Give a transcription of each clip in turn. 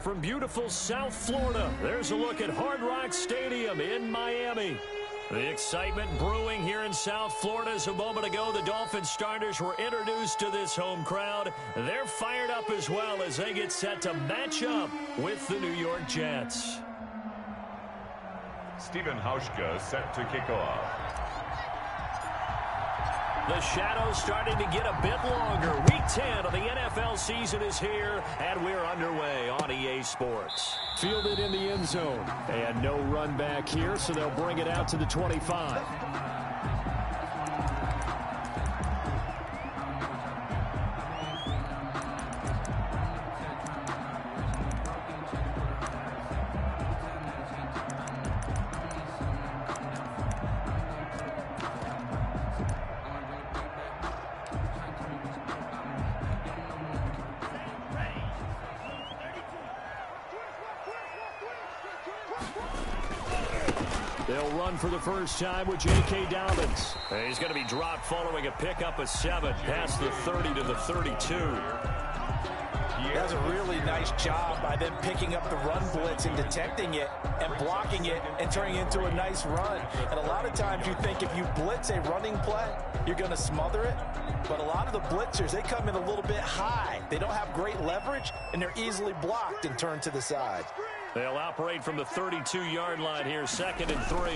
From beautiful South Florida, there's a look at Hard Rock Stadium in Miami. The excitement brewing here in South Florida as a moment ago the Dolphins starters were introduced to this home crowd. They're fired up as well as they get set to match up with the New York Jets. Stephen Hauschka set to kick off. The shadows starting to get a bit longer. Week 10 of the NFL season is here, and we're underway on EA Sports. Fielded in the end zone. And no run back here, so they'll bring it out to the 25. They'll run for the first time with J.K. Dobbins. He's going to be dropped following a pickup of 7 past the 30 to the 32. That's a really nice job by them picking up the run blitz and detecting it and blocking it and turning it into a nice run. And a lot of times you think if you blitz a running play, you're going to smother it. But a lot of the blitzers, they come in a little bit high. They don't have great leverage, and they're easily blocked and turned to the side. They'll operate from the 32-yard line here, 2nd and 3.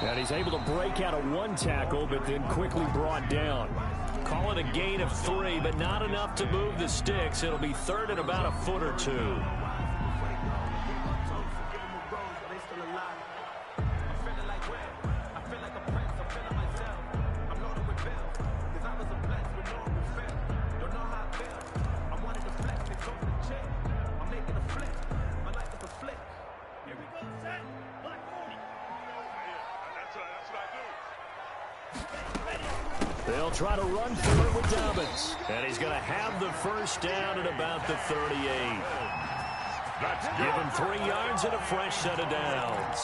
And he's able to break out of 1 tackle, but then quickly brought down. Call it a gain of 3, but not enough to move the sticks. It'll be 3rd and about a foot or 2. They'll try to run for it with Dobbins. And he's going to have the first down at about the 38. Give him 3 yards and a fresh set of downs.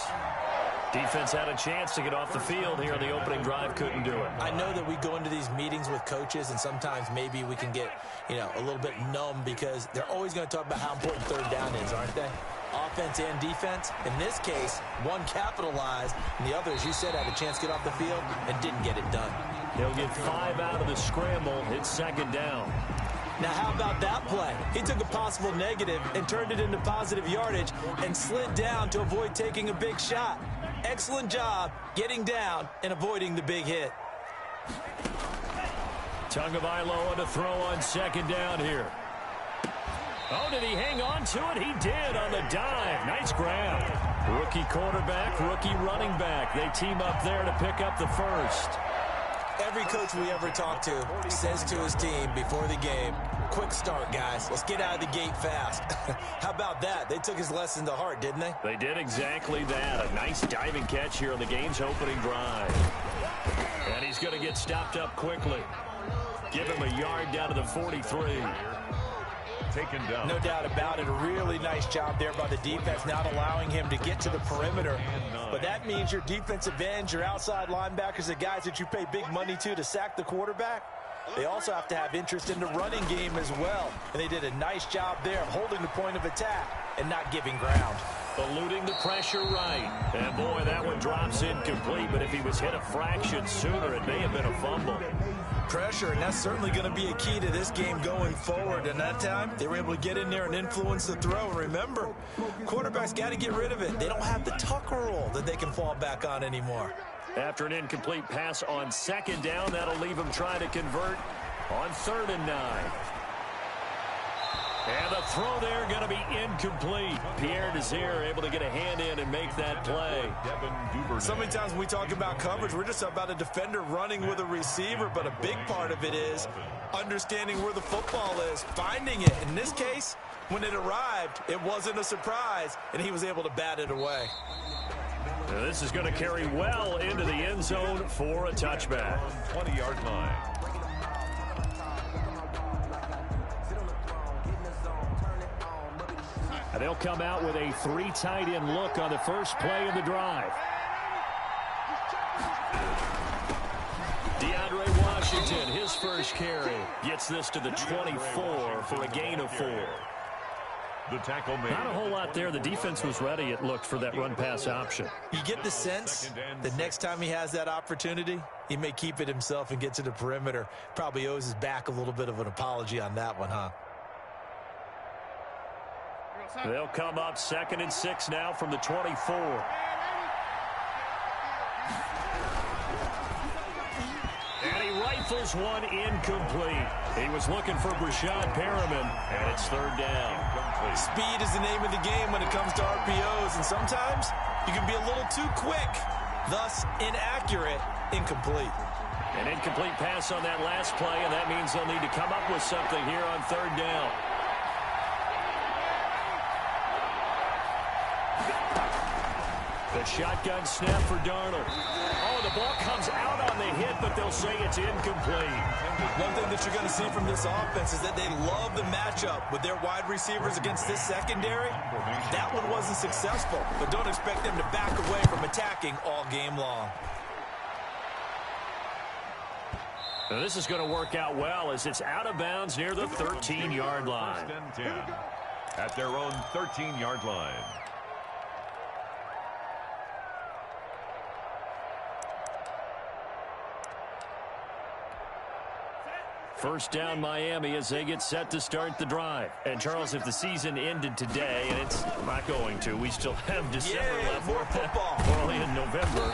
Defense had a chance to get off the field here on the opening drive, couldn't do it. I know that we go into these meetings with coaches, and sometimes maybe we can get, a little bit numb because they're always going to talk about how important 3rd down is, aren't they? Offense and defense. In this case, one capitalized, and the other, as you said, had a chance to get off the field and didn't get it done. He'll get 5 out of the scramble. It's 2nd down. Now, how about that play? He took a possible negative and turned it into positive yardage and slid down to avoid taking a big shot. Excellent job getting down and avoiding the big hit. Tagovailoa to throw on 2nd down here. Oh, did he hang on to it? He did on the dive. Nice grab. Rookie quarterback, rookie running back. They team up there to pick up the first. Every coach we ever talk to says to his team before the game, quick start, guys. Let's get out of the gate fast. How about that? They took his lesson to heart, didn't they? They did exactly that. A nice diving catch here on the game's opening drive. And he's going to get stopped up quickly. Give him a yard down to the 43. Taken down. No doubt about it. A really nice job there by the defense, not allowing him to get to the perimeter. But that means your defensive ends, your outside linebackers, the guys that you pay big money to sack the quarterback, they also have to have interest in the running game as well. And they did a nice job there of holding the point of attack and not giving ground. Eluding the pressure right. And, boy, that one drops incomplete. But if he was hit a fraction sooner, it may have been a fumble. Pressure, and that's certainly going to be a key to this game going forward. And that time, they were able to get in there and influence the throw. And remember, quarterbacks got to get rid of it. They don't have the tuck rule that they can fall back on anymore. After an incomplete pass on 2nd down, that'll leave him trying to convert on 3rd and 9. And the throw there going to be incomplete. Pierre Desir able to get a hand in and make that play. So many times when we talk about coverage, we're just about a defender running with a receiver, but a big part of it is understanding where the football is, finding it. In this case, when it arrived, it wasn't a surprise, and he was able to bat it away. Now this is going to carry well into the end zone for a touchback. 20-yard line. And they'll come out with a 3 tight end look on the first play of the drive. Washington, his first carry, gets this to the 24 for a gain of 4. The tackle made. Not a whole lot there. The defense was ready, it looked, for that run-pass option. You get the sense that next time he has that opportunity, he may keep it himself and get to the perimeter. Probably owes his back a little bit of an apology on that one, huh? They'll come up 2nd and 6 now from the 24. And he rifles one incomplete. He was looking for Brashad Perriman, and it's 3rd down. Speed is the name of the game when it comes to RPOs, and sometimes you can be a little too quick, thus inaccurate, incomplete. An incomplete pass on that last play, and that means they'll need to come up with something here on 3rd down. The shotgun snap for Darnold. Oh, the ball comes out on the hit, but they'll say it's incomplete. One thing that you're going to see from this offense is that they love the matchup with their wide receivers against this secondary. That one wasn't successful, but don't expect them to back away from attacking all game long. Now, this is going to work out well as it's out of bounds near the 13-yard line. 1st and 10 at their own 13-yard line. First down Miami as they get set to start the drive. And, Charles, if the season ended today, and it's not going to, we still have December left. More football. We're only in November.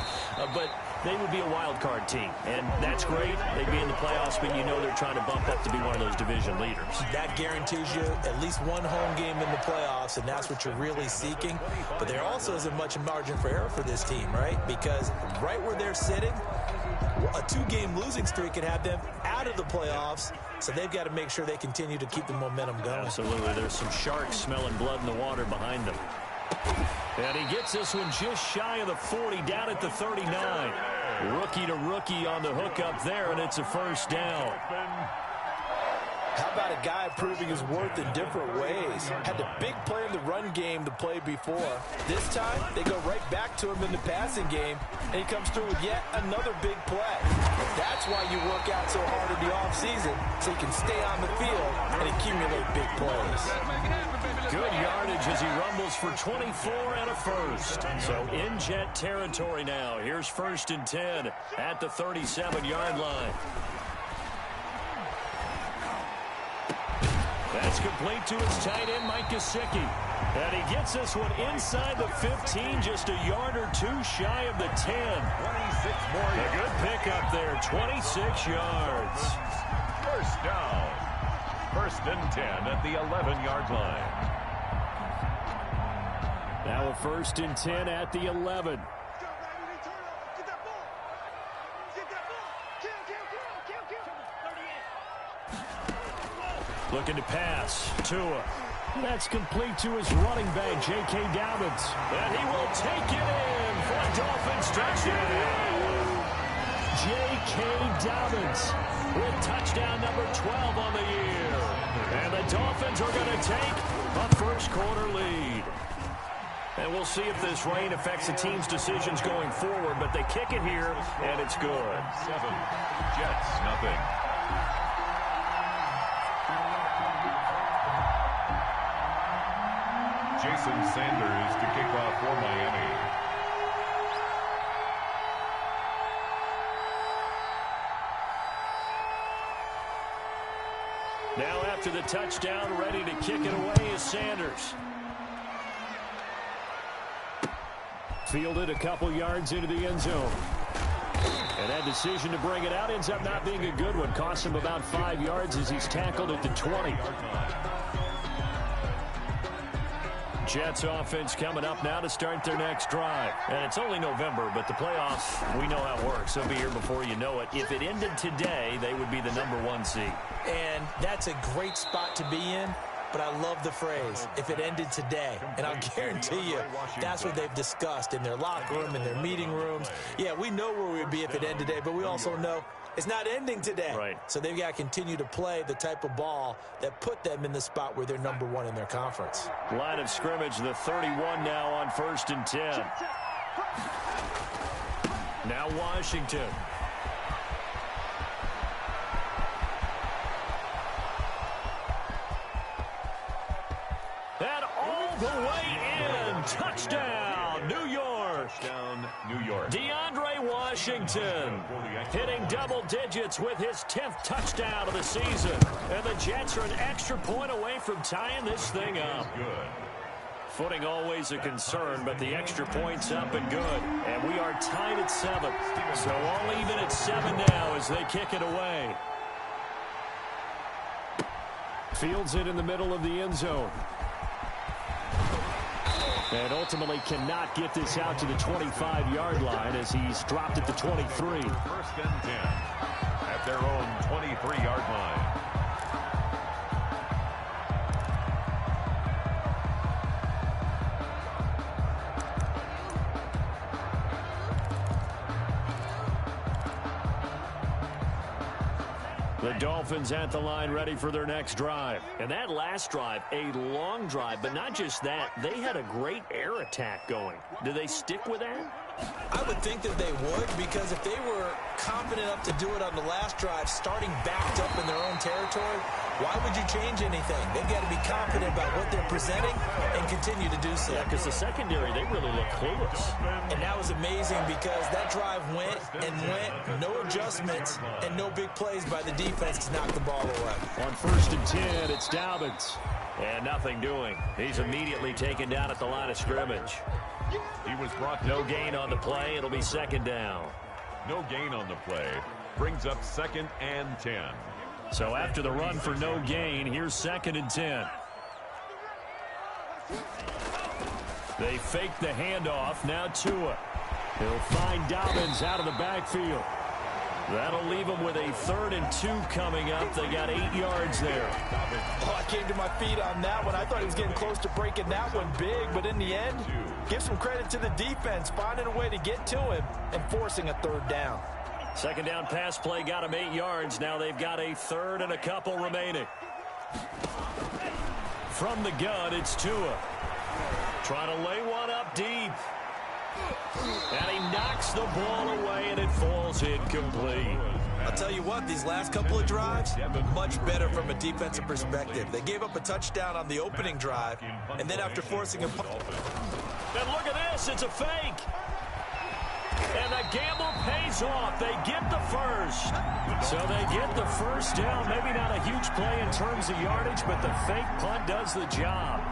But they would be a wild card team. And that's great. They'd be in the playoffs, but you know they're trying to bump up to be one of those division leaders. That guarantees you at least one home game in the playoffs, and that's what you're really seeking. But there also isn't much margin for error for this team, right? Because right where they're sitting, a 2-game losing streak could have them out of the playoffs, so they've got to make sure they continue to keep the momentum going. Absolutely. There's some sharks smelling blood in the water behind them. And he gets this one just shy of the 40, down at the 39. Rookie to rookie on the hook up there, and it's a 1st down. How about a guy proving his worth in different ways? Had the big play in the run game to play before. This time, they go right back to him in the passing game, and he comes through with yet another big play. That's why you work out so hard in the offseason, so you can stay on the field and accumulate big plays. Good yardage as he rumbles for 24 and a 1st. So in Jet territory now. Here's 1st and 10 at the 37-yard line. That's complete to his tight end, Mike Gesicki. And he gets this one inside the 15, just a yard or 2 shy of the 10. 26 more yards. A good pickup there, 26 yards. 1st down. 1st and 10 at the 11-yard line. Now a 1st and 10 at the 11. Looking to pass. Tua. That's complete to his running back, J.K. Dobbins. And he will take it in for a Dolphins touchdown. J.K. Dobbins with touchdown number 12 on the year. And the Dolphins are going to take a 1st quarter lead. And we'll see if this rain affects the team's decisions going forward, but they kick it here, and it's good. 7. Jets, nothing. Jason Sanders to kick off for Miami. Now after the touchdown, ready to kick it away is Sanders. fielded a couple yards into the end zone. And that decision to bring it out ends up not being a good one. Costs him about 5 yards as he's tackled at the 20. Jets offense coming up now to start their next drive. And it's only November, but the playoffs, we know how it works. They'll be here before you know it. If it ended today, they would be the #1 seed. And that's a great spot to be in. But I love the phrase, if it ended today. And I'll guarantee you, that's what they've discussed in their locker room, in their meeting rooms. Yeah, we know where we would be if it ended today, but we also know it's not ending today. Right. So they've got to continue to play the type of ball that put them in the spot where they're #1 in their conference. Line of scrimmage, the 31 now on 1st and 10. Now Washington. the way in. Touchdown, New York. Touchdown, New York. DeAndre Washington hitting double digits with his 10th touchdown of the season. And the Jets are an extra point away from tying this thing up. Good. Footing always a concern, but the extra point's up and good. And we are tied at 7. So all even at 7 now as they kick it away. Fields it in the middle of the end zone. And ultimately cannot get this out to the 25-yard line as he's dropped at the 23. First and 10 at their own 23-yard line. The Dolphins at the line ready for their next drive. And that last drive, a long drive, but not just that. They had a great air attack going. Do they stick with that? I would think that they would, because if they were confident enough to do it on the last drive, starting backed up in their own territory, why would you change anything? They've got to be confident about what they're presenting and continue to do so. Yeah, because the secondary, they really look clueless. And that was amazing because that drive went and went, no adjustments, and no big plays by the defense to knock the ball away. On first and 10, it's Dobbins. And nothing doing. He's immediately taken down at the line of scrimmage. He was brought No gain on the play. It'll be second down. No gain on the play. Brings up 2nd and 10. So after the run for no gain, here's 2nd and 10. They fake the handoff. Now Tua. He'll find Dobbins out of the backfield. That'll leave them with a 3rd and 2 coming up. They got 8 yards there. Oh, I came to my feet on that one. I thought he was getting close to breaking that one big, but in the end, give some credit to the defense, finding a way to get to him and forcing a 3rd down. Second down pass play got him 8 yards. Now they've got a 3rd and a couple remaining. From the gun, it's Tua. Trying to lay one up deep. And he knocks the ball away, and it falls incomplete. I'll tell you what, these last couple of drives, much better from a defensive perspective. They gave up a touchdown on the opening drive, and then after forcing a... And look at this, it's a fake. And the gamble pays off. They get the first. So they get the first down. Maybe not a huge play in terms of yardage, but the fake punt does the job.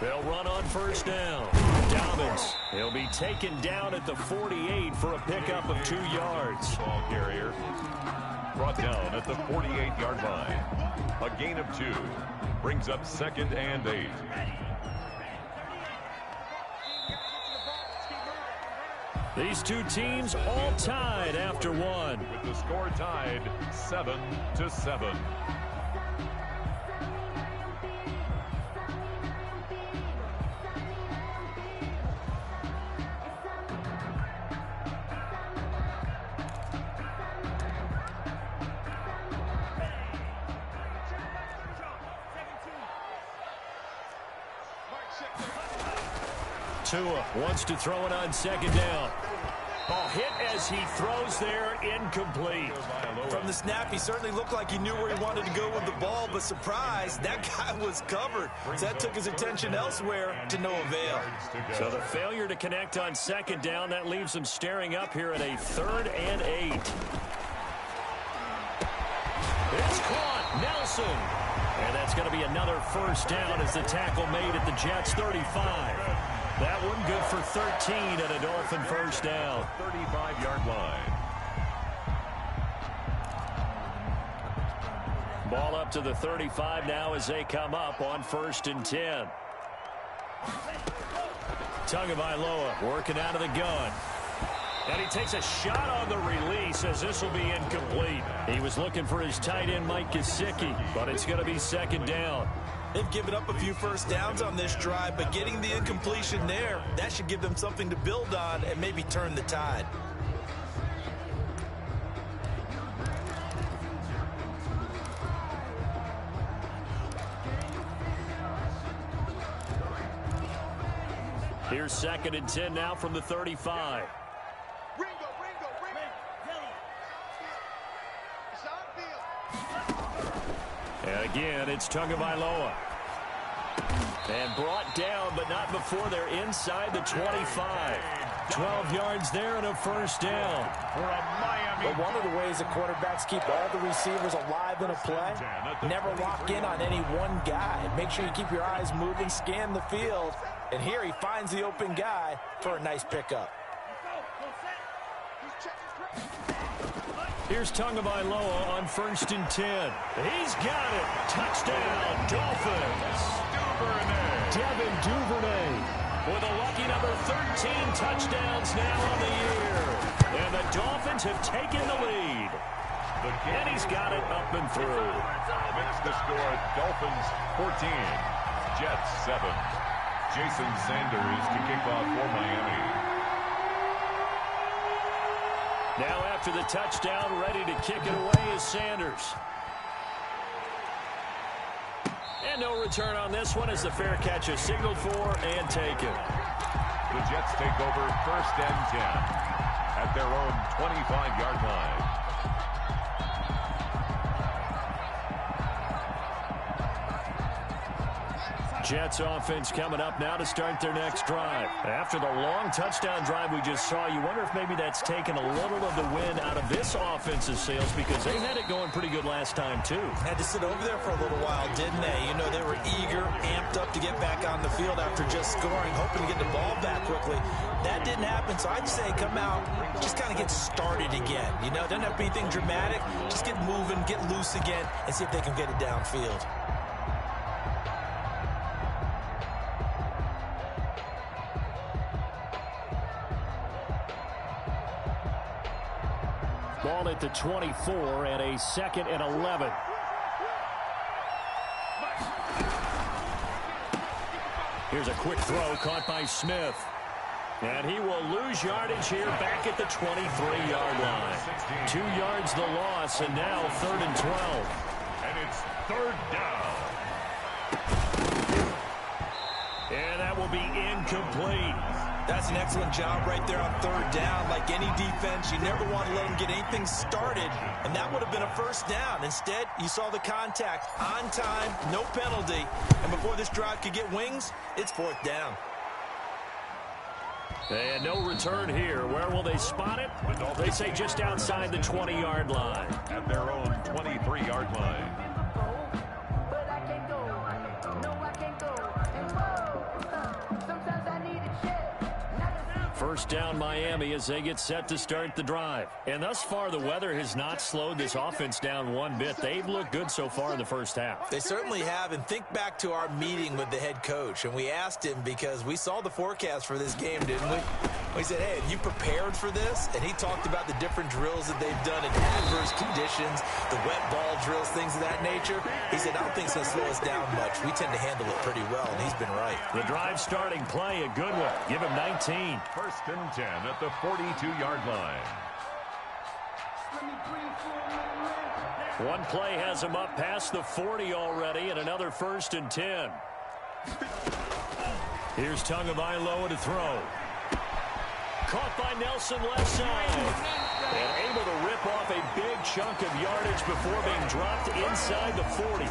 They'll run on first down. Dobbins. He'll be taken down at the 48 for a pickup of 2 yards. Ball carrier brought down at the 48-yard line. A gain of 2. Brings up 2nd and 8. These two teams all tied after one. With the score tied 7-7. Tua wants to throw it on second down. Ball hit as he throws there, incomplete. From the snap, he certainly looked like he knew where he wanted to go with the ball, but surprise, that guy was covered. So that took his attention elsewhere to no avail. So the failure to connect on second down, that leaves him staring up here at a 3rd and 8. It's caught, Nelson. And that's going to be another first down as the tackle made at the Jets' 35. That one good for 13 at a Dolphin first down. 35-yard line. Ball up to the 35 now as they come up on 1st and 10. Tagovailoa working out of the gun. And he takes a shot on the release as this will be incomplete. He was looking for his tight end, Mike Gesicki, but it's going to be second down. They've given up a few first downs on this drive, but getting the incompletion there, that should give them something to build on and maybe turn the tide. Here's 2nd and 10 now from the 35. And again, it's Tagovailoa. And brought down, but not before they're inside the 25. 12 yards there and a first down. But one of the ways the quarterbacks keep all the receivers alive in a play, never lock in on any one guy. Make sure you keep your eyes moving, scan the field. And here he finds the open guy for a nice pickup. Here's Tagovailoa on 1st and 10. He's got it. Touchdown, Dolphins. Devin Duvernay with a lucky number 13 touchdowns now on the year. And the Dolphins have taken the lead. And he's got it up and through. Makes the score Dolphins 14, Jets 7. Jason Sanders to kick off for Miami. Now after the touchdown, ready to kick it away is Sanders. And no return on this one as the fair catch is signaled for and taken. The Jets take over 1st and 10 at their own 25-yard line. Jets offense coming up now to start their next drive. After the long touchdown drive we just saw, you wonder if maybe that's taken a little of the wind out of this offense's sails because they had it going pretty good last time, too. Had to sit over there for a little while, didn't they? You know, they were eager, amped up to get back on the field after just scoring, hoping to get the ball back quickly. That didn't happen, so I'd say come out, just kind of get started again. You know, doesn't have to be anything dramatic. Just get moving, get loose again, and see if they can get it downfield. Ball at the 24 and a 2nd and 11. Here's a quick throw caught by Smith. And he will lose yardage here back at the 23-yard line. 2 yards the loss, and now 3rd and 12. And it's 3rd down. And that will be incomplete. That's an excellent job right there on 3rd down. Like any defense, you never want to let them get anything started, and that would have been a first down. Instead, you saw the contact on time, no penalty, and before this drive could get wings, it's 4th down. And no return here. Where will they spot it? They say just outside the 20-yard line. At their own 23-yard line. First down Miami as they get set to start the drive. And thus far, the weather has not slowed this offense down one bit. They've looked good so far in the first half. They certainly have. And think back to our meeting with the head coach. And we asked him because we saw the forecast for this game, didn't we? We said, hey, have you prepared for this? And he talked about the different drills that they've done in adverse conditions, the wet ball drills, things of that nature. He said, I don't think it's going to slow us down much. We tend to handle it pretty well, and he's been right. The drive starting play, a good one. Give him 19. 1st and 10 at the 42-yard line. One play has him up past the 40 already, and another 1st and 10. Here's Tagovailoa to throw. Caught by Nelson left side. And able to rip off a big chunk of yardage before being dropped inside the 40.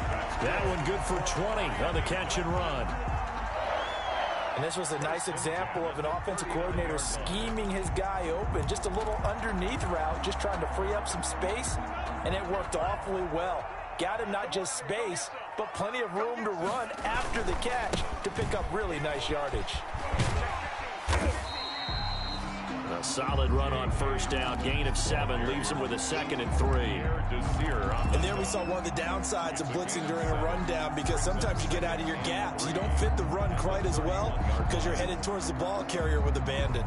That one good for 20 on the catch and run. And this was a nice example of an offensive coordinator scheming his guy open. Just a little underneath route, just trying to free up some space, and it worked awfully well. Got him not just space, but plenty of room to run after the catch to pick up really nice yardage. A solid run on first down. Gain of 7 leaves him with a 2nd and 3. And there we saw one of the downsides of blitzing during a rundown, because sometimes you get out of your gaps. You don't fit the run quite as well because you're headed towards the ball carrier with abandon.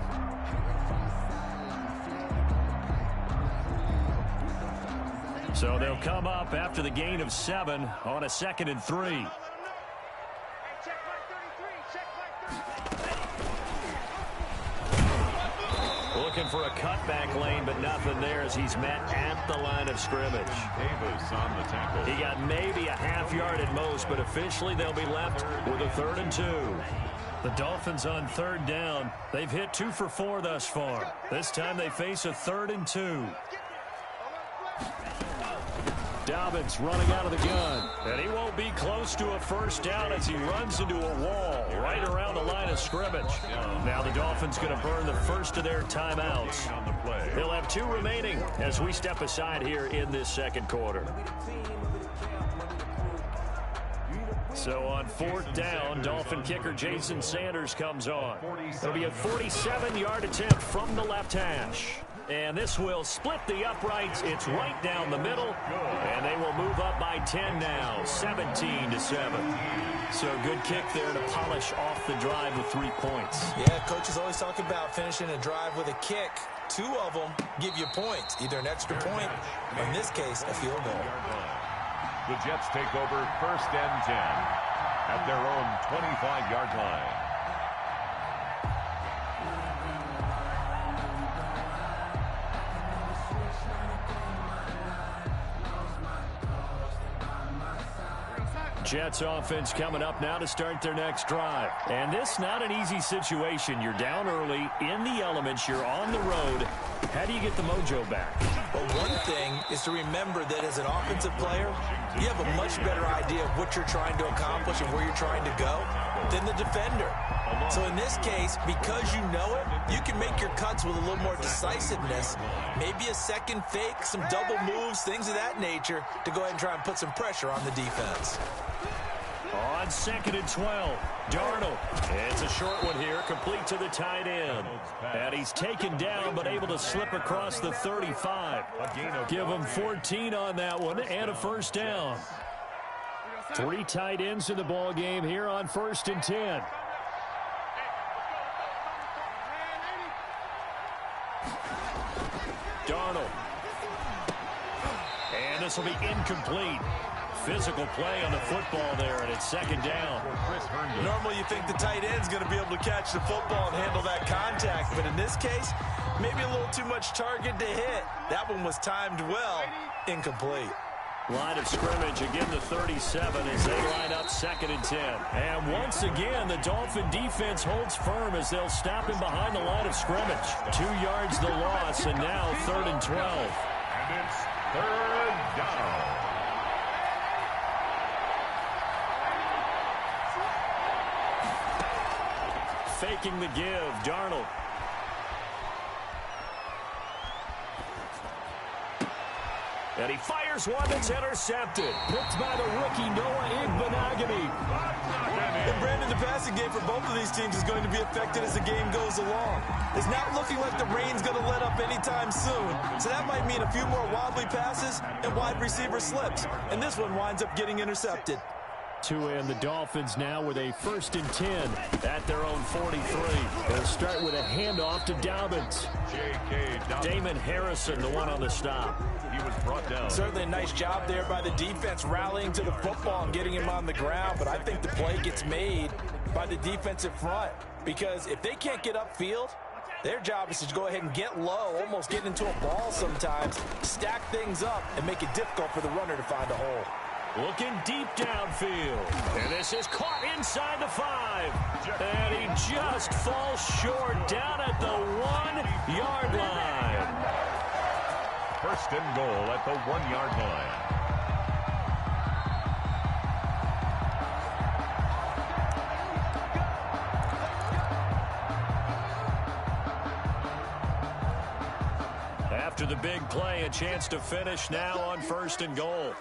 So they'll come up after the gain of 7 on a 2nd and 3. Looking for a cutback lane, but nothing there as he's met at the line of scrimmage. Davis on the tackle. He got maybe a half yard at most, but officially they'll be left with a 3rd and 2. The Dolphins on 3rd down. They've hit 2 for 4 thus far. This time they face a 3rd and 2. Dobbins running out of the gun. And he won't be close to a 1st down as he runs into a wall right around the line of scrimmage. Now the Dolphins going to burn the first of their timeouts. They'll have 2 remaining as we step aside here in this 2nd quarter. So on 4th down, Dolphin kicker Jason Sanders comes on. It'll be a 47-yard attempt from the left hash. And this will split the uprights. It's right down the middle. And they will move up by 10 now, 17-7. So good kick there to polish off the drive with 3 points. Yeah, coaches always talk about finishing a drive with a kick. 2 of them give you points, either an extra point or, in this case, a field goal. The Jets take over 1st and 10 at their own 25-yard line. Jets offense coming up now to start their next drive. And this not an easy situation. You're down early, in the elements, you're on the road. How do you get the mojo back? Well, one thing is to remember that as an offensive player, you have a much better idea of what you're trying to accomplish and where you're trying to go than the defender. So in this case, because you know it, you can make your cuts with a little more decisiveness. Maybe a second fake, some double moves, things of that nature to go ahead and try and put some pressure on the defense. On 2nd and 12, Darnold. It's a short one here, complete to the tight end. And he's taken down, but able to slip across the 35. Give him 14 on that one and a 1st down. 3 tight ends in the ball game here on 1st and 10. Darnold. And this will be incomplete. Physical play on the football there, and it's 2nd down. Normally you think the tight end's going to be able to catch the football and handle that contact, but in this case, maybe a little too much target to hit. That one was timed well, incomplete. Line of scrimmage, again the 37 as they line up 2nd and 10. And once again, the Dolphin defense holds firm as they'll stop him behind the line of scrimmage. 2 yards the loss, and now 3rd and 12. And it's 3rd down. Faking the give, Darnold. And he fires one that's intercepted. Picked by the rookie, Noah Igbenogany. And Brandon, the passing game for both of these teams is going to be affected as the game goes along. It's not looking like the rain's going to let up anytime soon. So that might mean a few more wobbly passes and wide receiver slips. And this one winds up getting intercepted. And the Dolphins now with a 1st and 10 at their own 43. They'll start with a handoff to Dobbins. Damon Harrison, the one on the stop. He was brought down. Certainly a nice job there by the defense rallying to the football and getting him on the ground. But I think the play gets made by the defensive front. Because if they can't get upfield, their job is to go ahead and get low, almost get into a ball sometimes, stack things up, and make it difficult for the runner to find a hole. Looking deep downfield. And this is caught inside the 5. And he just falls short down at the 1-yard line. 1st and goal at the 1-yard line. After the big play, a chance to finish now on 1st and goal.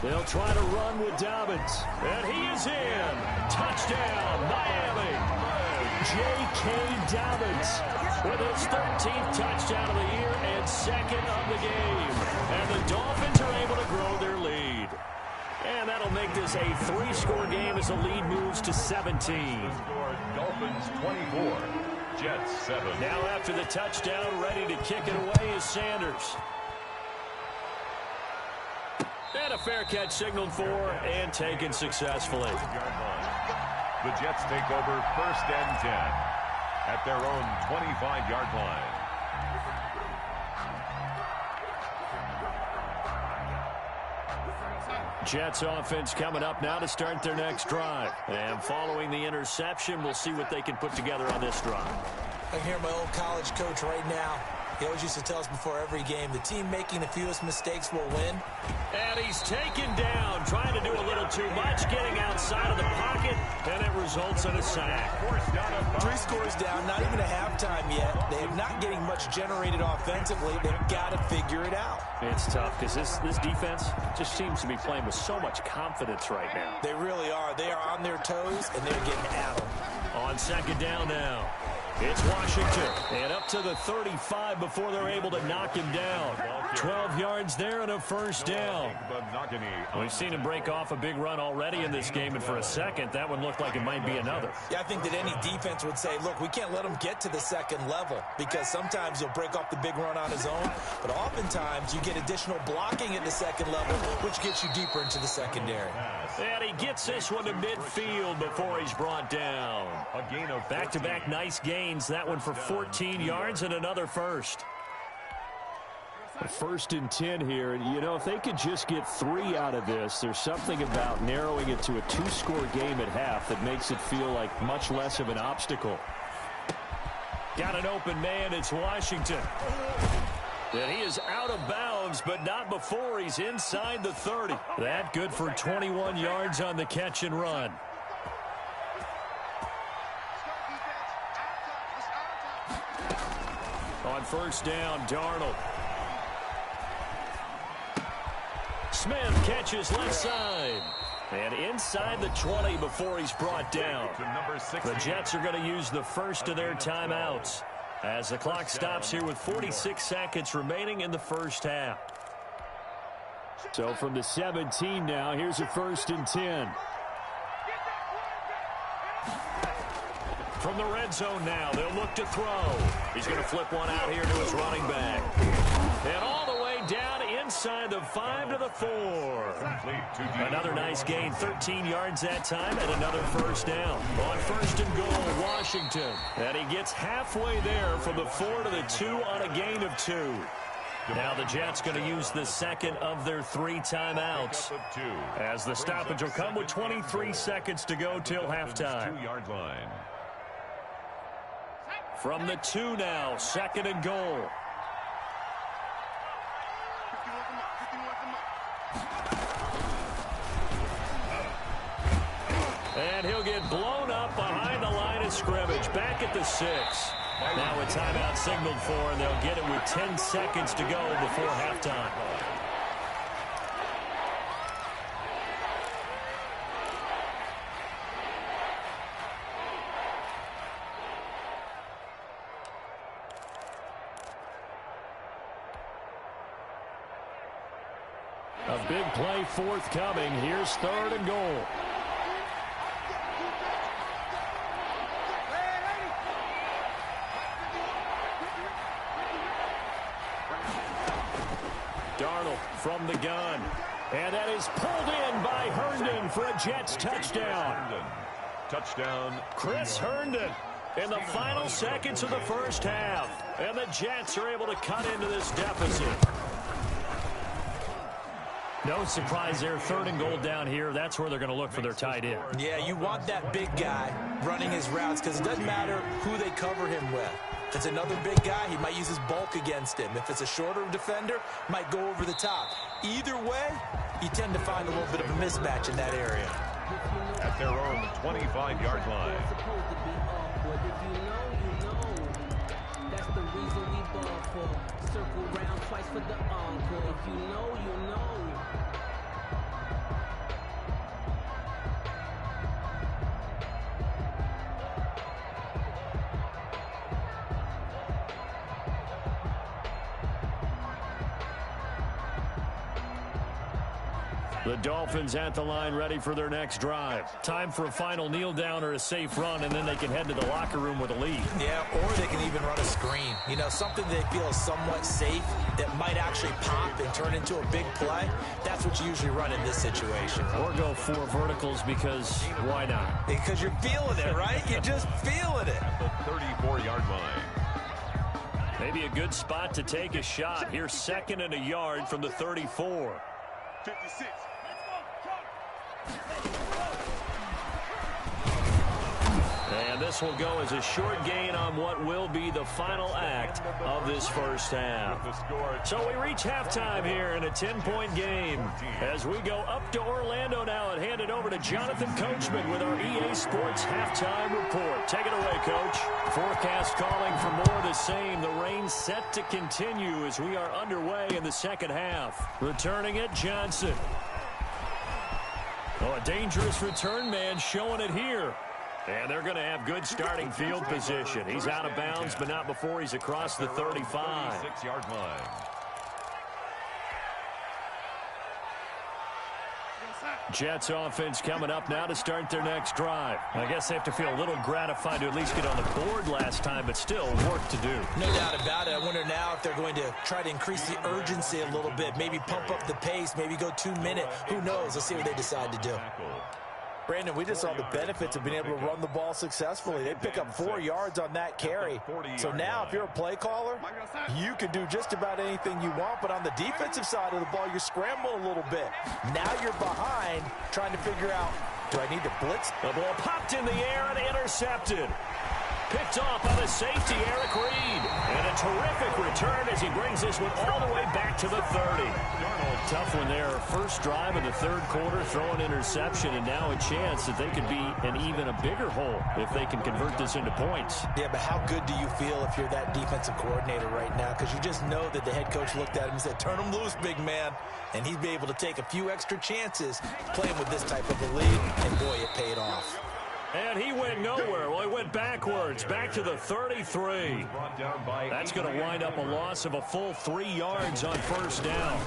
They'll try to run with Dobbins. And he is in. Touchdown, Miami. J.K. Dobbins with his 13th touchdown of the year and 2nd of the game. And the Dolphins are able to grow their lead. And that'll make this a 3-score game as the lead moves to 17. Dolphins 24, Jets 7. Now after the touchdown, ready to kick it away is Sanders. And a fair catch signaled for and taken successfully. The Jets take over 1st and 10 at their own 25-yard line. Jets offense coming up now to start their next drive. And following the interception, we'll see what they can put together on this drive. I hear my old college coach right now. He always used to tell us before every game, the team making the fewest mistakes will win. And he's taken down, trying to do a little too much, getting outside of the pocket, and it results in a sack. 3 scores down, not even a halftime yet. They're not getting much generated offensively. They've got to figure it out. It's tough because this defense just seems to be playing with so much confidence right now. They really are. They are on their toes, and they're getting at them. On second down now. It's Washington, and up to the 35 before they're able to knock him down. 12 yards there and a first down. We've seen him break off a big run already in this game, and for a second, that one looked like it might be another. Yeah, I think that any defense would say, look, we can't let him get to the second level, because sometimes he'll break off the big run on his own, but oftentimes you get additional blocking at the second level, which gets you deeper into the secondary. And he gets this one to midfield before he's brought down. Back-to-back nice gains. That one for 14 yards and another first. First and 10 here. And, you know, if they could just get 3 out of this, there's something about narrowing it to a 2-score game at half that makes it feel like much less of an obstacle. Got an open man. It's Washington. And he is out of bounds, but not before he's inside the 30. That good for 21 yards on the catch and run. On first down, Darnold. Smith catches left side. And inside the 20 before he's brought down. The Jets are going to use the first of their timeouts as the clock stops here with 46 seconds remaining in the first half. So from the 17 now, here's a first and 10. From the red zone now, they'll look to throw. He's going to flip one out here to his running back. And all the way down inside the 5 to the 4. Another nice gain, 13 yards that time, and another first down. On first and goal, Washington. And he gets halfway there from the 4 to the 2 on a gain of 2. Now the Jets going to use the second of their 3 timeouts, as the stoppage will come with 23 seconds to go till halftime. 2-yard line. From the 2 now, second and goal. And he'll get blown up behind the line of scrimmage, back at the 6. Now a timeout signaled for, and they'll get it with 10 seconds to go before halftime. A big play forthcoming. Here's third and goal. Darnold from the gun. And that is pulled in by Herndon for a Jets touchdown. Touchdown, Chris Herndon in the final seconds of the first half. And the Jets are able to cut into this deficit. No surprise there, third and goal down here. That's where they're going to look for their tight end. Yeah, you want that big guy running his routes because it doesn't matter who they cover him with. If it's another big guy, he might use his bulk against him. If it's a shorter defender, might go over the top. Either way, you tend to find a little bit of a mismatch in that area. At their own 25-yard line. That's the reason we ball for. Circle round twice for the encore. If you know, you know. The Dolphins at the line ready for their next drive. Time for a final kneel down or a safe run, and then they can head to the locker room with a lead. Yeah, or they can even run a screen. You know, something they feel is somewhat safe that might actually pop and turn into a big play. That's what you usually run in this situation. Or go 4 verticals because why not? Because you're feeling it, right? You're just feeling it. At the 34-yard line. Maybe a good spot to take a shot. Here's second and a yard from the 34. 56. And this will go as a short gain on what will be the final act of this first half. So we reach halftime here in a 10-point game. As we go up to Orlando now and hand it over to Jonathan Coachman with our EA Sports halftime report. Take it away, Coach. Forecast calling for more of the same. The rain set to continue as we are underway in the second half. Returning it, Johnson. Oh, a dangerous return man showing it here. And they're going to have good starting field position. He's out of bounds, but not before he's across the 35. 36-yard line. Jets offense coming up now to start their next drive. I guess they have to feel a little gratified to at least get on the board last time, but still work to do. No doubt about it. I wonder now if they're going to try to increase the urgency a little bit, maybe pump up the pace, maybe go 2-minute. Who knows? Let's see what they decide to do. Brandon, we just saw the benefits of being able to run the ball successfully. They pick up 4 yards on that carry. So now if you're a play caller, you can do just about anything you want. But on the defensive side of the ball, you're scrambling a little bit. Now you're behind trying to figure out, do I need to blitz? The ball popped in the air and intercepted. Picked off by the safety, Eric Reed. And a terrific return as he brings this one all the way back to the 30. Tough one there. First drive of the third quarter, throwing interception, and now a chance that they could be in even a bigger hole if they can convert this into points. Yeah, but how good do you feel if you're that defensive coordinator right now? Because you just know that the head coach looked at him and said, turn him loose, big man. And he'd be able to take a few extra chances playing with this type of a lead, and boy, it paid off. And he went nowhere. Well, he went backwards, back to the 33. That's going to wind up a loss of a full 3 yards on first down.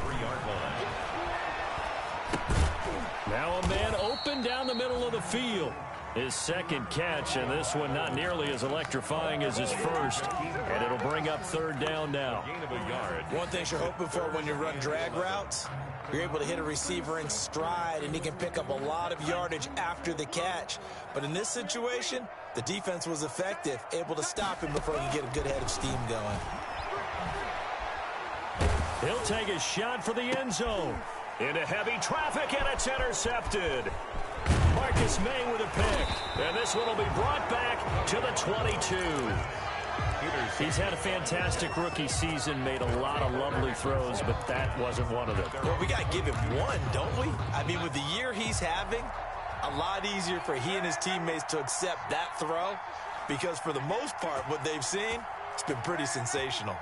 Now a man open down the middle of the field. His second catch, and this one not nearly as electrifying as his first. And it'll bring up third down now. One thing you're hoping for when you run drag routes, you're able to hit a receiver in stride, and he can pick up a lot of yardage after the catch. But in this situation, the defense was effective, able to stop him before he can get a good head of steam going. He'll take a shot for the end zone. Into heavy traffic, and it's intercepted. Marcus May with a pick. And this one will be brought back to the 22. He's had a fantastic rookie season, made a lot of lovely throws, but that wasn't one of them. Well, we got to give him one, don't we? I mean, with the year he's having, a lot easier for he and his teammates to accept that throw, because for the most part, what they've seen, it's been pretty sensational.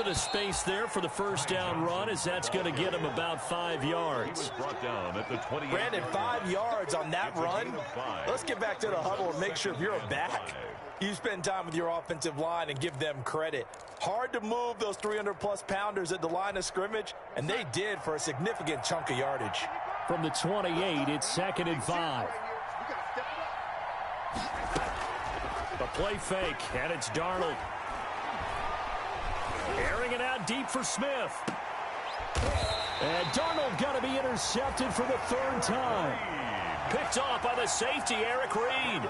Of space there for the first down run, as that's going to get him about 5 yards. Brandon, 5 yards on that run. Let's get back to the huddle and make sure if you're a back, you spend time with your offensive line and give them credit. Hard to move those 300-plus pounders at the line of scrimmage, and they did for a significant chunk of yardage. From the 28, it's 2nd and 5. A play fake, and it's Darnold. Airing it out deep for Smith. And Darnold got to be intercepted for the 3rd time. Picked off by the safety, Eric Reed.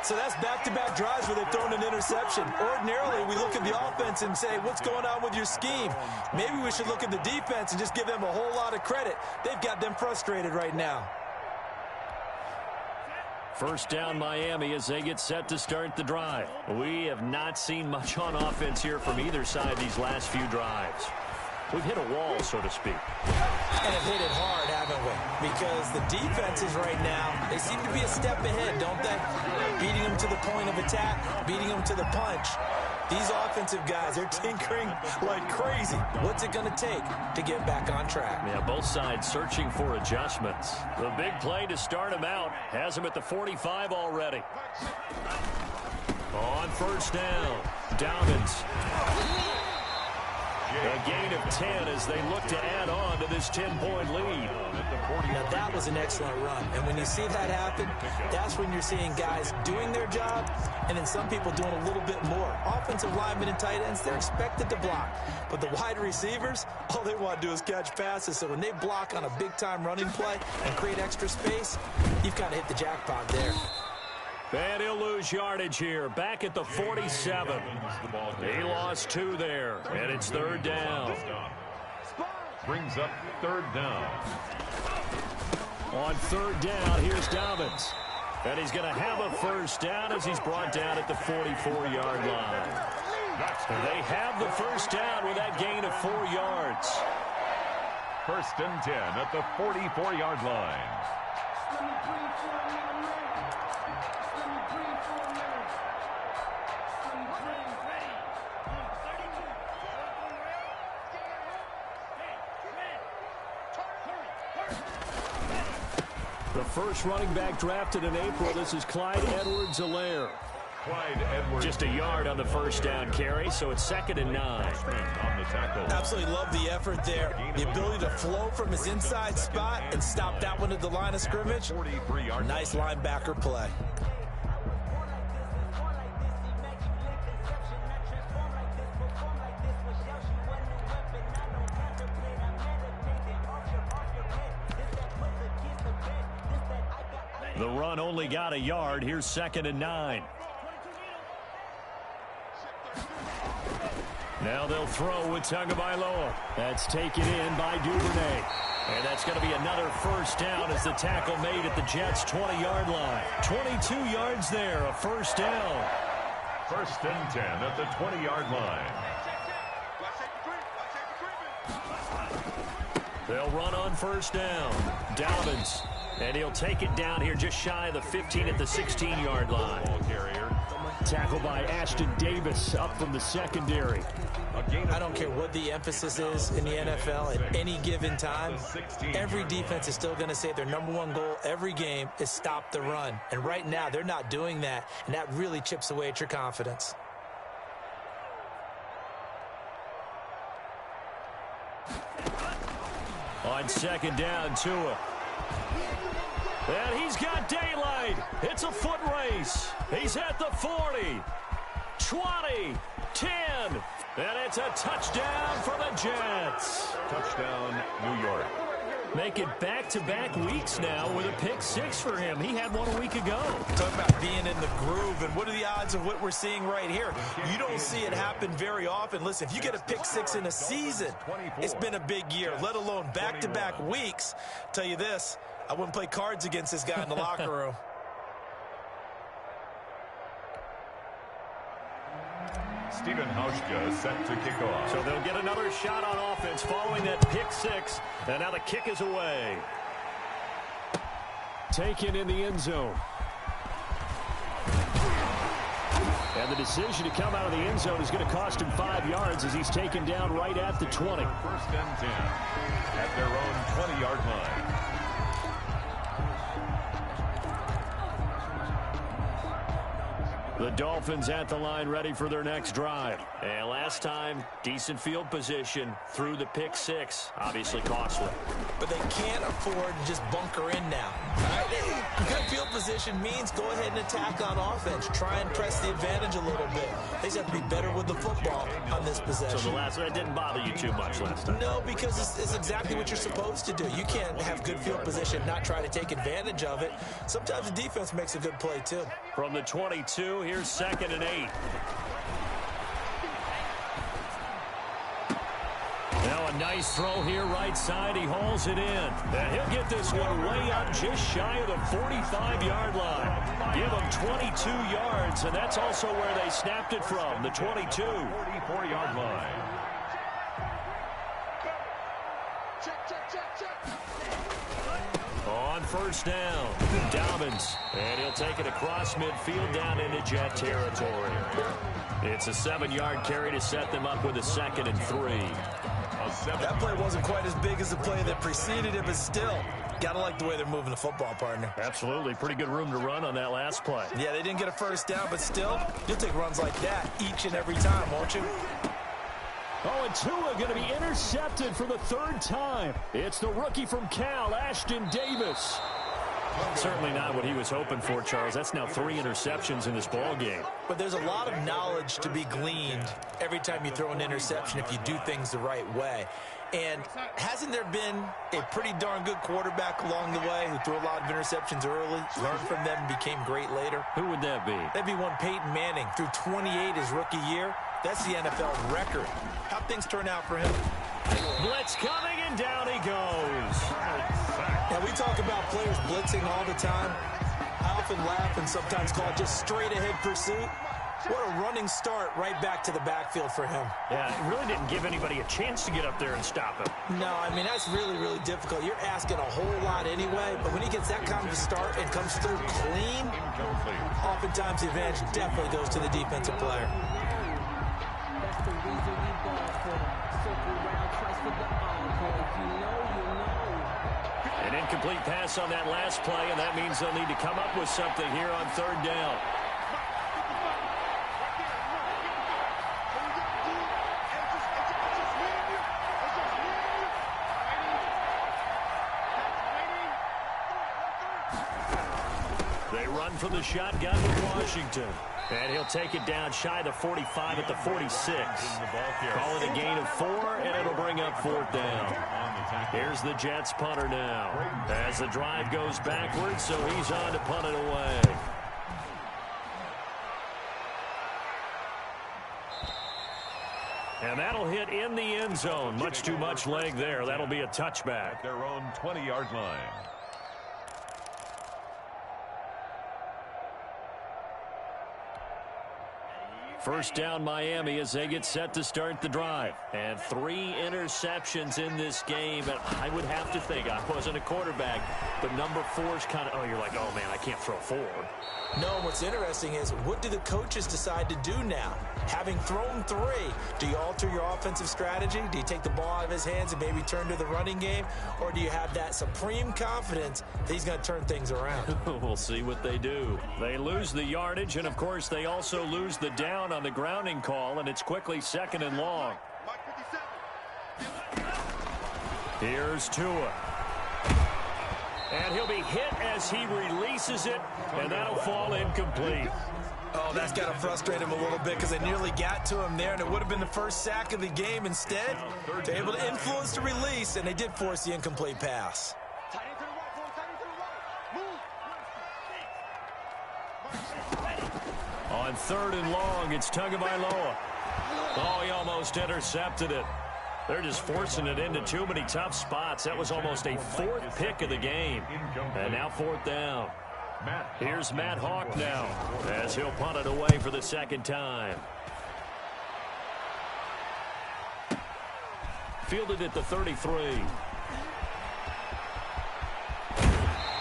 So that's back-to-back drives where they've thrown an interception. Ordinarily, we look at the offense and say, what's going on with your scheme? Maybe we should look at the defense and just give them a whole lot of credit. They've got them frustrated right now. First down Miami as they get set to start the drive. We have not seen much on offense here from either side these last few drives. We've hit a wall, so to speak. And have hit it hard, haven't we? Because the defenses right now, they seem to be a step ahead, don't they? Beating them to the point of attack, beating them to the punch. These offensive guys are tinkering like crazy. What's it going to take to get back on track? Yeah, both sides searching for adjustments. The big play to start him out has him at the 45 already. On first down, Dobbins. A gain of 10 as they look to add on to this 10-point lead. Now, that was an excellent run. And when you see that happen, that's when you're seeing guys doing their job and then some people doing a little bit more. Offensive linemen and tight ends, they're expected to block. But the wide receivers, all they want to do is catch passes. So when they block on a big-time running play and create extra space, you've kind of hit the jackpot there. And he'll lose yardage here. Back at the 47. He lost 2 there. And it's 3rd down. Brings up 3rd down. On 3rd down, here's Dobbins. And he's going to have a 1st down as he's brought down at the 44-yard line. They have the 1st down with that gain of 4 yards. 1st and 10 at the 44-yard line. The first running back drafted in April. This is Clyde Edwards-Helaire. Clyde Edwards. Just a yard on the 1st down carry, so it's 2nd and 9. On the tackle. Absolutely love the effort there. The ability to flow from his inside spot and stop that one at the line of scrimmage. Nice linebacker play. The run only got a yard. Here's 2nd and 9. Now they'll throw with Tagovailoa. That's taken in by Duvernay. And that's going to be another 1st down as the tackle made at the Jets' 20-yard line. 22 yards there, a 1st down. 1st and 10 at the 20-yard line. They'll run on 1st down. Dobbins. And he'll take it down here just shy of the 15 at the 16-yard line. Tackled by Ashton Davis up from the secondary. I don't care what the emphasis is in the NFL at any given time. Every defense is still going to say their #1 goal every game is stop the run. And right now, they're not doing that, and that really chips away at your confidence. On 2nd down, Tua. And he's got daylight. It's a foot race. He's at the 40, 20, 10. And it's a touchdown for the Jets. Touchdown, New York. Make it back-to-back weeks now with a pick 6 for him. He had one a week ago. Talk about being in the groove, and what are the odds of what we're seeing right here? You don't see it happen very often. Listen, if you get a pick 6 in a season, it's been a big year, let alone back-to-back weeks. Tell you this, I wouldn't play cards against this guy in the locker room. Stephen Hauschka set to kick off. So they'll get another shot on offense following that pick 6. And now the kick is away. Taken in the end zone. And the decision to come out of the end zone is going to cost him 5 yards as he's taken down right at the 20. 1st and 10 at their own 20-yard line. The Dolphins at the line ready for their next drive. And last time, decent field position through the pick 6. Obviously costly. But they can't afford to just bunker in now. Good field position means go ahead and attack on offense. Try and press the advantage a little bit. They just have to be better with the football on this possession. So that didn't bother you too much last time? No, because it's exactly what you're supposed to do. You can't have good field position, not try to take advantage of it. Sometimes the defense makes a good play, too. From the 22, here's 2nd and 8. Now a nice throw here right side. He hauls it in. And he'll get this one way up just shy of the 45-yard line. Give him 22 yards, and that's also where they snapped it from, the 22. 44-yard line. On 1st down, Dobbins. And he'll take it across midfield down into Jet territory. It's a 7-yard carry to set them up with a 2nd and 3. That play wasn't quite as big as the play that preceded it, but still, gotta like the way they're moving the football, partner. Absolutely. Pretty good room to run on that last play. Yeah, they didn't get a 1st down, but still, you'll take runs like that each and every time, won't you? Oh, and Tua going to be intercepted for the 3rd time. It's the rookie from Cal, Ashton Davis. Certainly not what he was hoping for, Charles. That's now 3 interceptions in this ball game. But there's a lot of knowledge to be gleaned every time you throw an interception if you do things the right way. And hasn't there been a pretty darn good quarterback along the way who threw a lot of interceptions early, learned from them, and became great later? Who would that be? That'd be one Peyton Manning, threw 28 his rookie year. That's the NFL record. How'd things turn out for him? Blitz coming, and down he goes. Now, we talk about players blitzing all the time. I often laugh and sometimes call it just straight-ahead pursuit. What a running start right back to the backfield for him. Yeah, it really didn't give anybody a chance to get up there and stop him. No, I mean, that's really, really difficult. You're asking a whole lot anyway, but when he gets that kind of a start and comes through clean, oftentimes the advantage definitely goes to the defensive player. That's the reason we ball for. Circle round twice for the encore. If you know, you know. An incomplete pass on that last play, and that means they'll need to come up with something here on third down. For the shotgun with Washington. And he'll take it down shy of the 45 at the 46. Call it a gain of 4, and it'll bring up fourth down. Here's the Jets punter now. As the drive goes backwards, so he's on to punt it away. And that'll hit in the end zone. Much too much leg there. That'll be a touchback. Their own 20-yard line. First down Miami as they get set to start the drive. And 3 interceptions in this game. And I would have to think, I wasn't a quarterback, but number 4 is kind of, oh, you're like, oh, man, I can't throw 4. No, what's interesting is, what do the coaches decide to do now? Having thrown 3, do you alter your offensive strategy? Do you take the ball out of his hands and maybe turn to the running game? Or do you have that supreme confidence that he's going to turn things around? We'll see what they do. They lose the yardage, and, of course, they also lose the down on the grounding call, and it's quickly 2nd and long. Here's Tua. And he'll be hit as he releases it, and that'll fall incomplete. Oh, that's got to frustrate him a little bit because they nearly got to him there, and it would have been the first sack of the game. Instead, they're able to influence the release, and they did force the incomplete pass. On 3rd and long, it's Tagovailoa. Oh, he almost intercepted it. They're just forcing it into too many tough spots. That was almost a 4th pick of the game. And now 4th down. Here's Matt Hawk now as he'll punt it away for the 2nd time. Fielded at the 33.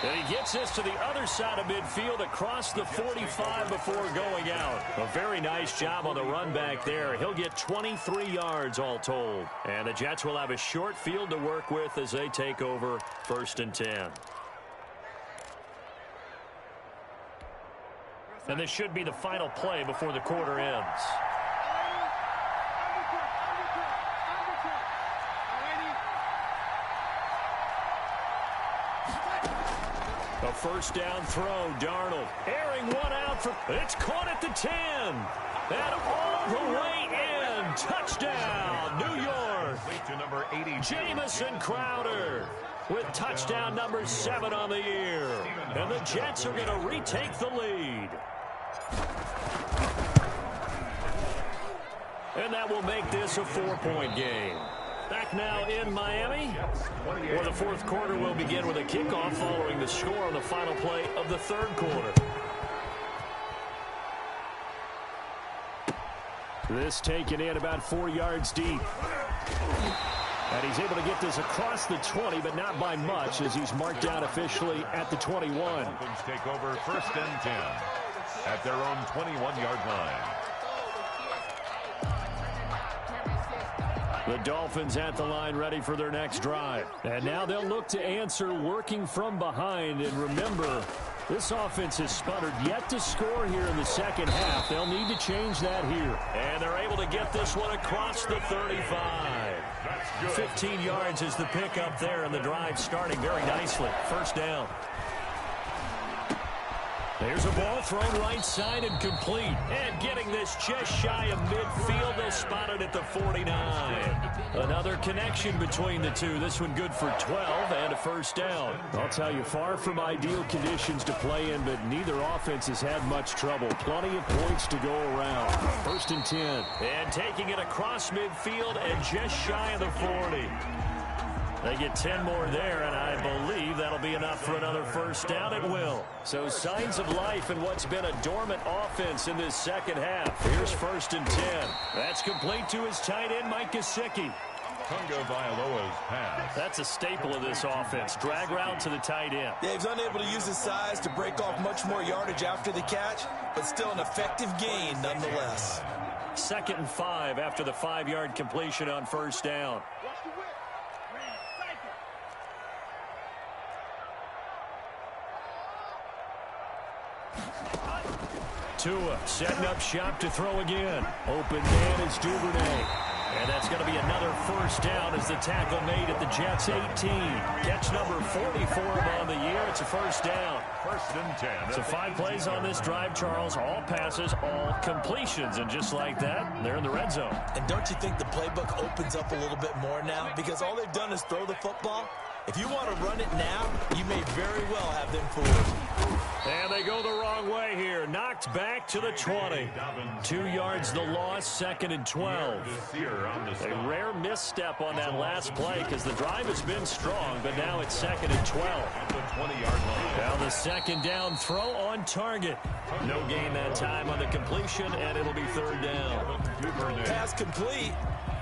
And he gets this to the other side of midfield across the 45 before going out. A very nice job on the run back there. He'll get 23 yards all told. And the Jets will have a short field to work with as they take over 1st and 10. And this should be the final play before the quarter ends. A first down throw, Darnold airing one out for, it's caught at the 10. And all the way in. Touchdown, New York. To number 80, Jamison Crowder with touchdown number 7 on the year. And the Jets are going to retake the lead. And that will make this a 4-point game. Back now in Miami, where the 4th quarter will begin with a kickoff following the score on the final play of the 3rd quarter. This taken in about 4 yards deep. And he's able to get this across the 20, but not by much, as he's marked down officially at the 21. Dolphins take over 1st and 10 at their own 21-yard line. The Dolphins at the line ready for their next drive. And now they'll look to answer working from behind. And remember, this offense has sputtered yet to score here in the 2nd half. They'll need to change that here. And they're able to get this one across the 35. 15 yards is the pickup there, and the drive starting very nicely. 1st down. Here's a ball thrown right side and complete. And getting this just shy of midfield. They'll spot it at the 49. Another connection between the two. This one good for 12 and a first down. I'll tell you, far from ideal conditions to play in, but neither offense has had much trouble. Plenty of points to go around. First and 10. And taking it across midfield and just shy of the 40. They get 10 more there, and I believe that'll be enough for another first down. It will. So signs of life in what's been a dormant offense in this second half. Here's first and 10. That's complete to his tight end, Mike Gesicki. Tunga Vailoa's pass. That's a staple of this offense. Drag route to the tight end. Yeah, he's unable to use his size to break off much more yardage after the catch, but still an effective gain nonetheless. 2nd and 5 after the 5-yard completion on first down. Tua setting up shop to throw again. Open man is Duvernay. And that's going to be another first down as the tackle made at the Jets' 18. Catch number 40 for him on the year. It's a first down. First and 10. So 5 plays on this drive, Charles. All passes, all completions. And just like that, they're in the red zone. And don't you think the playbook opens up a little bit more now? Because all they've done is throw the football. If you want to run it now, you may very well have them fooled. And they go the wrong way here. Knocked back to the 20. 2 yards the loss, 2nd and 12. A rare misstep on that last play because the drive has been strong, but now it's 2nd and 12. Now the second down throw on target. No gain that time on the completion, and it'll be 3rd down. Pass complete.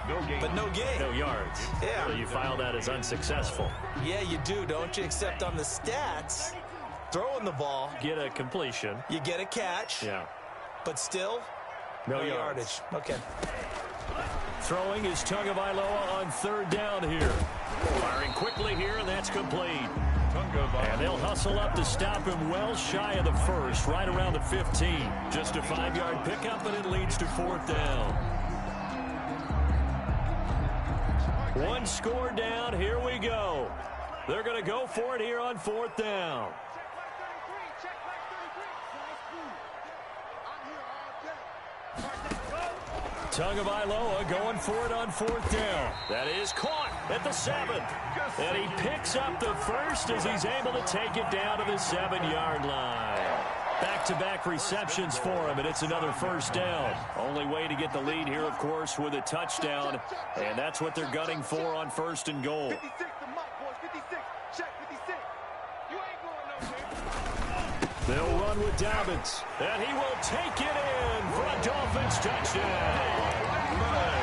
No gain. But no gain. No yards. Yeah. So you file that as unsuccessful. Yeah, you do, don't you? Except on the stats, throwing the ball. Get a completion. You get a catch. Yeah. But still, no yardage. Okay. Throwing is Tagovailoa on 3rd down here. Firing quickly here, and that's complete. And they'll hustle up to stop him well shy of the 1st, right around the 15. Just a 5-yard pickup, and it leads to 4th down. 1 score down. Here we go. They're going to go for it here on 4th down. Tagovailoa going for it on 4th down. That is caught at the 7th. And he picks up the 1st as he's able to take it down to the 7-yard line. Back-to-back receptions for him, and it's another first down. Only way to get the lead here, of course, with a touchdown. And that's what they're gunning for on 1st and goal. They'll run with Dobbins, and he will take it in for a Dolphins touchdown.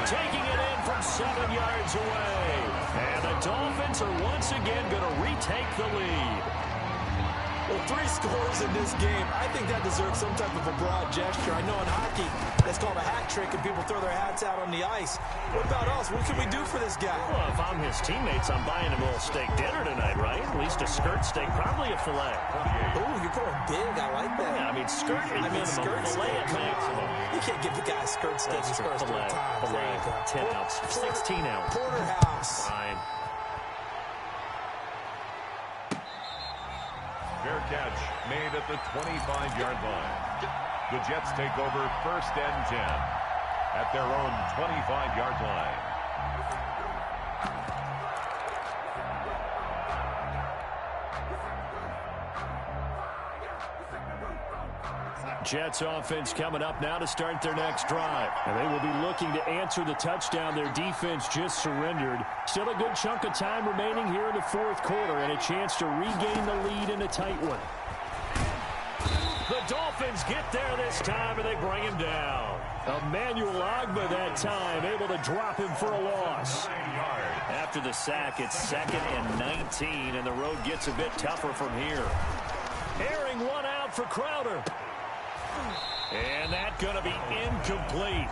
Taking it in from 7 yards away. And the Dolphins are once again going to retake the lead. Well, 3 scores in this game. I think that deserves some type of a broad gesture. I know in hockey, that's called a hat trick, and people throw their hats out on the ice. What about us? What can we do for this guy? Well, if I'm his teammates, I'm buying him a little steak dinner tonight, right? At least a skirt steak, probably a filet. Ooh, you're going big. I like that. Yeah, I mean, skirt at minimum, skirt filet steak. at maximum. You can't give the guy a skirt steak. He's supposed to time. Filet, 10 ounce, 16 ounce. Porterhouse. Fine. Fair catch made at the 25-yard line. The Jets take over 1st and 10 at their own 25-yard line. Jets offense coming up now to start their next drive. And they will be looking to answer the touchdown their defense just surrendered. Still a good chunk of time remaining here in the 4th quarter and a chance to regain the lead in a tight one. The Dolphins get there this time and they bring him down. Emmanuel Ogbah that time able to drop him for a loss. After the sack, it's 2nd and 19 and the road gets a bit tougher from here. Airing one out for Crowder. And that's going to be incomplete.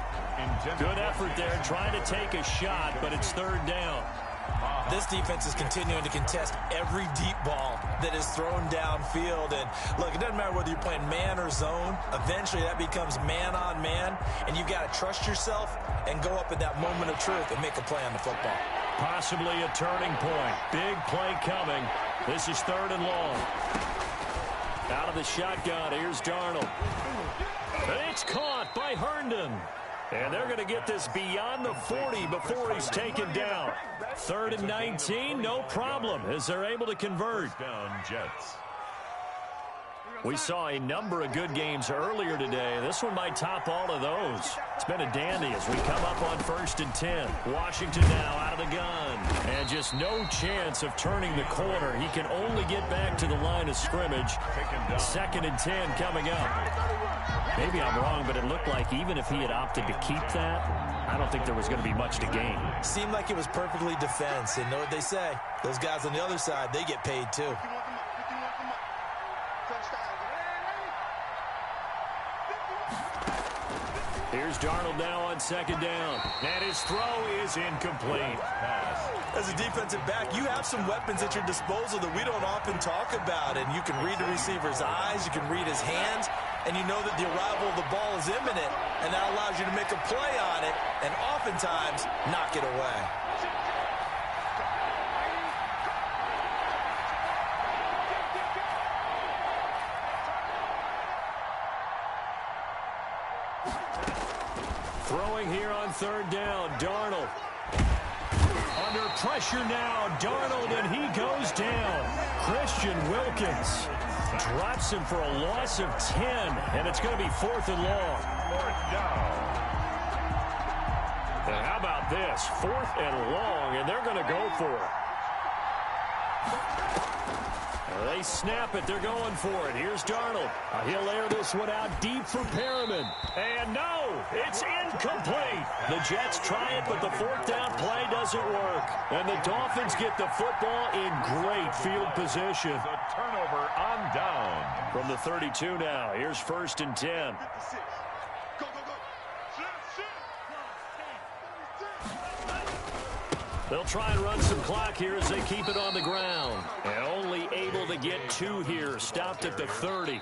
Good effort there trying to take a shot, but it's 3rd down. This defense is continuing to contest every deep ball that is thrown downfield. And look, it doesn't matter whether you're playing man or zone. Eventually that becomes man on man, and you've got to trust yourself and go up at that moment of truth and make a play on the football. Possibly a turning point. Big play coming. This is 3rd and long. Out of the shotgun, here's Darnold. It's caught by Herndon. And they're going to get this beyond the 40 before he's taken down. 3rd and 19, no problem, as they're able to convert. Down Jets. We saw a number of good games earlier today. This one might top all of those. It's been a dandy as we come up on 1st and 10. Washington now out of the gun. And just no chance of turning the corner. He can only get back to the line of scrimmage. 2nd and 10 coming up. Maybe I'm wrong, but it looked like even if he had opted to keep that, I don't think there was going to be much to gain. Seemed like it was perfectly defense. And know what they say? Those guys on the other side, they get paid too. Here's Darnold now on 2nd down. And his throw is incomplete. As a defensive back, you have some weapons at your disposal that we don't often talk about. And you can read the receiver's eyes, you can read his hands, and you know that the arrival of the ball is imminent. And that allows you to make a play on it and oftentimes knock it away. Throwing here on 3rd down, Darnold. Under pressure now, Darnold, and he goes down. Christian Wilkins drops him for a loss of 10, and it's going to be 4th and long. 4th down. And how about this? 4th and long, and they're going to go for it. They snap it. They're going for it. Here's Darnold. He'll air this one out deep for Perriman. And no, it's incomplete. The Jets try it, but the 4th down play doesn't work. And the Dolphins get the football in great field position. The turnover on down. From the 32 now, here's 1st and 10. They'll try and run some clock here as they keep it on the ground. And only able to get 2 here. Stopped at the 30.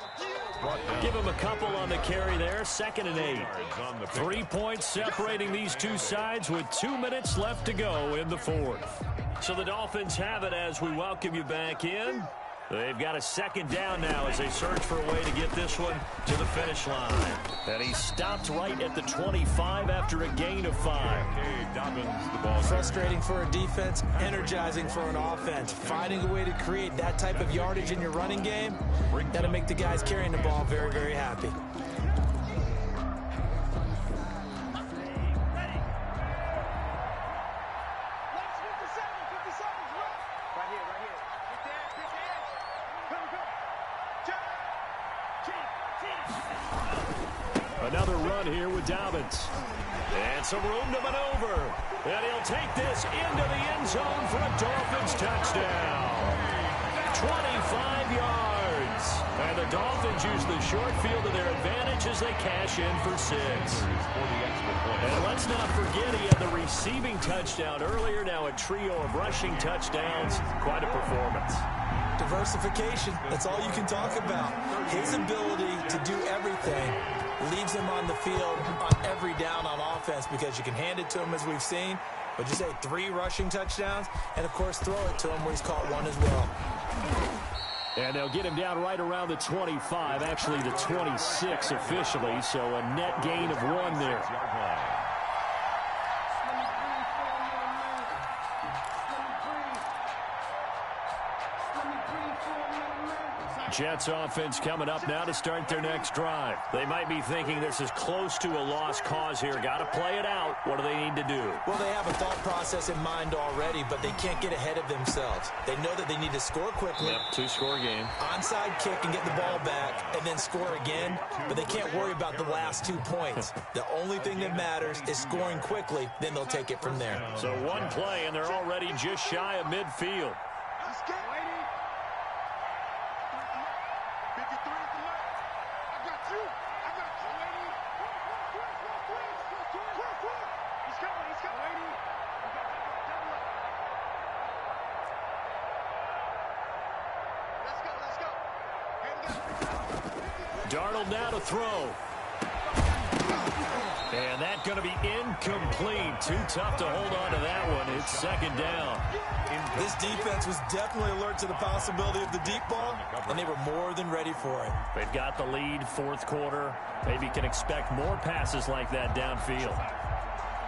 Give him a couple on the carry there. 2nd and 8. 3 points separating these two sides with 2 minutes left to go in the 4th. So the Dolphins have it as we welcome you back in. They've got a 2nd down now as they search for a way to get this one to the finish line. And he stopped right at the 25 after a gain of 5. The ball. Frustrating for a defense, energizing for an offense. Finding a way to create that type of yardage in your running game, that'll make the guys carrying the ball very, very happy. Another run here with Dobbins. And some room to maneuver. And he'll take this into the end zone for a Dolphins touchdown. 25 yards. And the Dolphins use the short field to their advantage as they cash in for 6. And let's not forget he had the receiving touchdown earlier. Now a trio of rushing touchdowns. Quite a performance. Diversification, that's all you can talk about. His ability to do everything leaves him on the field on every down on offense because you can hand it to him as we've seen. But you say 3 rushing touchdowns and, of course, throw it to him where he's caught 1 as well. And they'll get him down right around the 25, actually the 26 officially, so a net gain of 1 there. Jets offense coming up now to start their next drive. They might be thinking this is close to a lost cause here. Got to play it out. What do they need to do? Well, they have a thought process in mind already, but they can't get ahead of themselves. They know that they need to score quickly. Yep, 2-score game. Onside kick and get the ball back and then score again, but they can't worry about the last 2 points. The only thing that matters is scoring quickly, then they'll take it from there. So 1 play, and they're already just shy of midfield. Darnold now to throw. And that going going to be incomplete. Too tough to hold on to that one. It's second down. This defense was definitely alert to the possibility of the deep ball, and they were more than ready for it. They've got the lead, fourth quarter. Maybe can expect more passes like that downfield.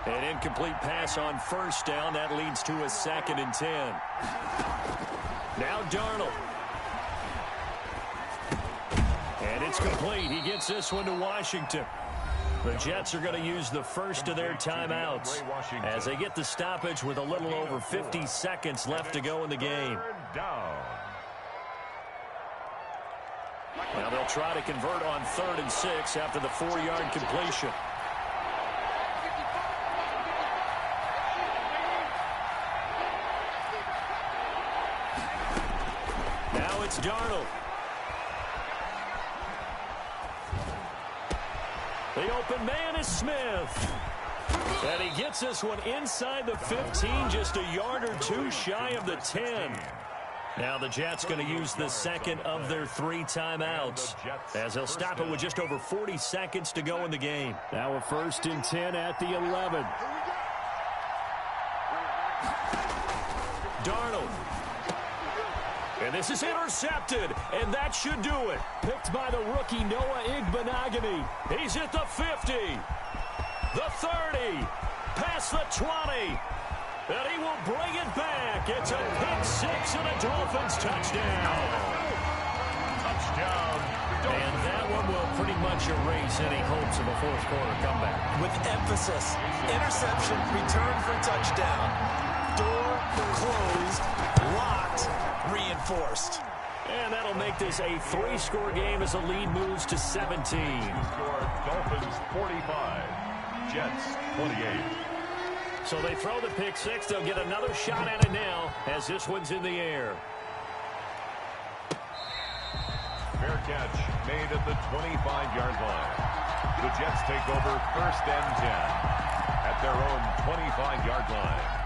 An incomplete pass on first down. That leads to a 2nd and 10. Now Darnold. And it's complete. He gets this one to Washington. The Jets are going to use the first of their timeouts as they get the stoppage with a little over 50 seconds left to go in the game. Now they'll try to convert on 3rd and 6 after the 4-yard completion. Now it's Darnold. The open man is Smith. And he gets this one inside the 15, just a yard or two shy of the 10. Now the Jets going to use the second of their 3 timeouts as they'll stop it with just over 40 seconds to go in the game. Now a 1st and 10 at the 11. Darnold. And this is intercepted, and that should do it. Picked by the rookie Noah Igbenogany. He's at the 50, the 30, past the 20, and he will bring it back. It's a pick 6 and a Dolphins touchdown. Touchdown. And that one will pretty much erase any hopes of a fourth quarter comeback. With emphasis, interception, return for touchdown. Door closed, locked, reinforced. And that'll make this a 3-score game as the lead moves to 17. Dolphins 45, Jets 28. So they throw the pick 6. They'll get another shot at it now as this one's in the air. Fair catch made at the 25-yard line. The Jets take over 1st and 10 at their own 25-yard line.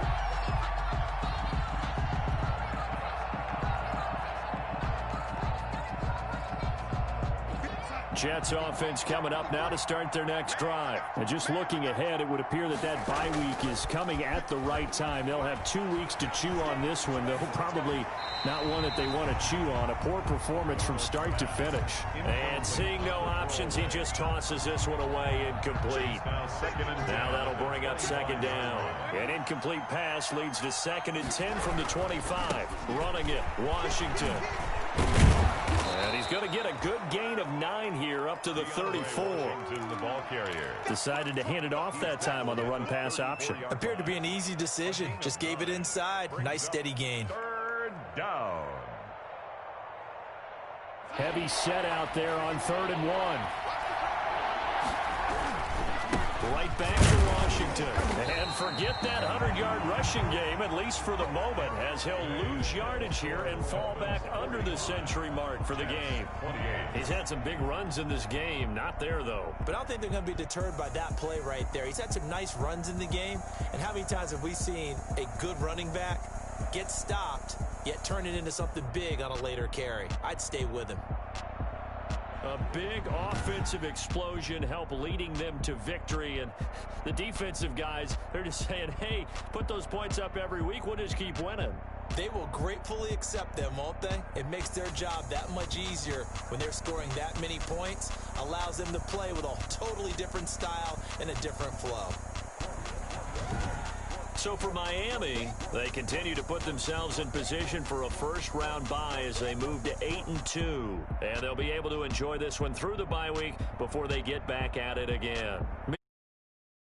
Jets offense coming up now to start their next drive. And just looking ahead, it would appear that that bye week is coming at the right time. They'll have 2 weeks to chew on this one, though probably not one that they want to chew on. A poor performance from start to finish. And seeing no options, he just tosses this one away incomplete. Now that'll bring up 2nd down. An incomplete pass leads to 2nd and 10 from the 25. Running it, Washington. And he's going to get a good gain of 9 here up to the 34. The ball carrier. Decided to hand it off that time on the run-pass option. Appeared to be an easy decision. Just gave it inside. Nice steady gain. 3rd down. Heavy set out there on 3rd and 1. Right back to Washington. And forget that 100-yard rushing game, at least for the moment, as he'll lose yardage here and fall back under the century mark for the game. He's had some big runs in this game. Not there, though. But I don't think they're going to be deterred by that play right there. He's had some nice runs in the game. And how many times have we seen a good running back get stopped, yet turn it into something big on a later carry? I'd stay with him. A big offensive explosion helped leading them to victory. And the defensive guys, they're just saying, hey, put those points up every week. We'll just keep winning. They will gratefully accept them, won't they? It makes their job that much easier when they're scoring that many points. Allows them to play with a totally different style and a different flow. So for Miami, they continue to put themselves in position for a first-round bye as they move to 8-2. And they'll be able to enjoy this one through the bye week before they get back at it again.